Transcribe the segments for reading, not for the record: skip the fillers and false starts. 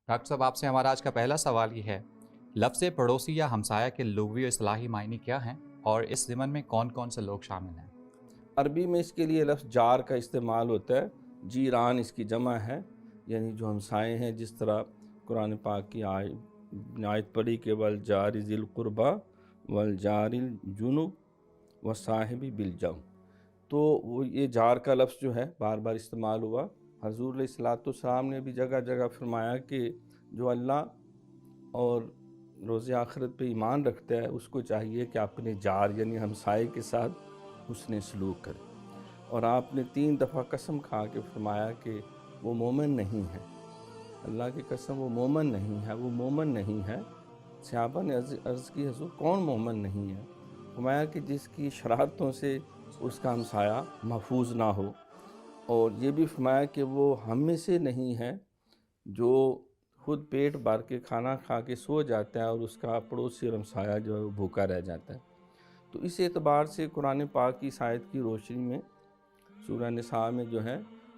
Doctor صاحب آپ سے ہمارا آج کا پہلا سوال یہ ہے، لفظ پڑوسی یا ہمسایہ کے لغوی و اصطلاحی معنی کیا ہیں اور اس ضمن میں کون کون سے لوگ شامل ہیں؟ عربی میں اس کے لیے لفظ جار کا استعمال ہوتا ہے، جیران اس کی جمع ہے، یعنی جو ہمسائے ہیں، جس طرح قرآن پاک کی آیت پڑھی کہ والجار ذی القربى والجار الجنب والصاحب بالجنب، تو وہ یہ جار کا لفظ جو ہے بار بار استعمال ہوا۔ حضور علیہ الصلوۃ والسلام نے بھی جگہ جگہ فرمایا کہ جو اللہ اور روز آخرت پہ ایمان رکھتا ہے اس کو چاہیے کہ اپنے جار یعنی ہمسائے کے ساتھ حسن سلوک کرے، اور آپ نے 3 دفعہ قسم کھا کے فرمایا کہ وہ مومن نہیں ہے، اللہ کی قسم وہ مومن نہیں ہے، وہ مومن نہیں ہے۔ صحابہ نے عرض کی حضور کون مومن نہیں ہے؟ فرمایا کہ جس کی شرارتوں سے اس کا ہمسایہ محفوظ نہ ہو، اور یہ بھی فرمایا کہ وہ ہم میں سے نہیں ہے جو خود پیٹ بھر کے کھانا کھا کے سو جاتا ہے اور اس کا پڑوسی اور ہمسایہ جو ہے وہ بھوکا رہ جاتا ہے۔ تو اس اعتبار سے قرآن پاک کی آیت کی روشنی میں سورہ نساء میں جو ہے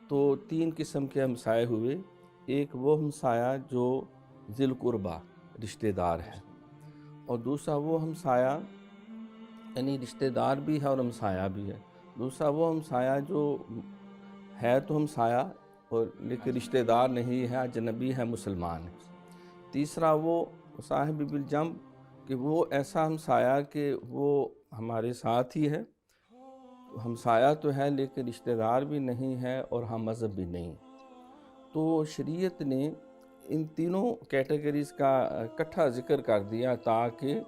تو 3 قسم کے ہمسائے ہوئے۔ ایک وہ ہمسایہ جو ذی القربیٰ رشتہ دار ہے، اور دوسرا وہ ہمسایہ یعنی رشتہ دار بھی ہے اور ہمسایہ بھی ہے، دوسرا وہ ہمسایہ جو ہے تو ہمسایہ اور لیکن رشتہ دار نہیں ہے، اجنبی ہے، مسلمان ہے، تیسرا وہ صاحب بالجنب کہ وہ ایسا ہمسایہ کہ وہ ہمارے ساتھ ہی ہے، ہمسایہ تو ہے لیکن رشتہ دار بھی نہیں ہے اور ہم مذہب بھی نہیں۔ تو شریعت نے ان تینوں کیٹیگریز کا اکٹھا ذکر کر دیا تاکہ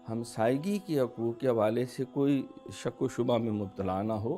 ہمسائیگی کے حقوق کے حوالے سے کوئی شک و شبہ میں مبتلا نہ ہو۔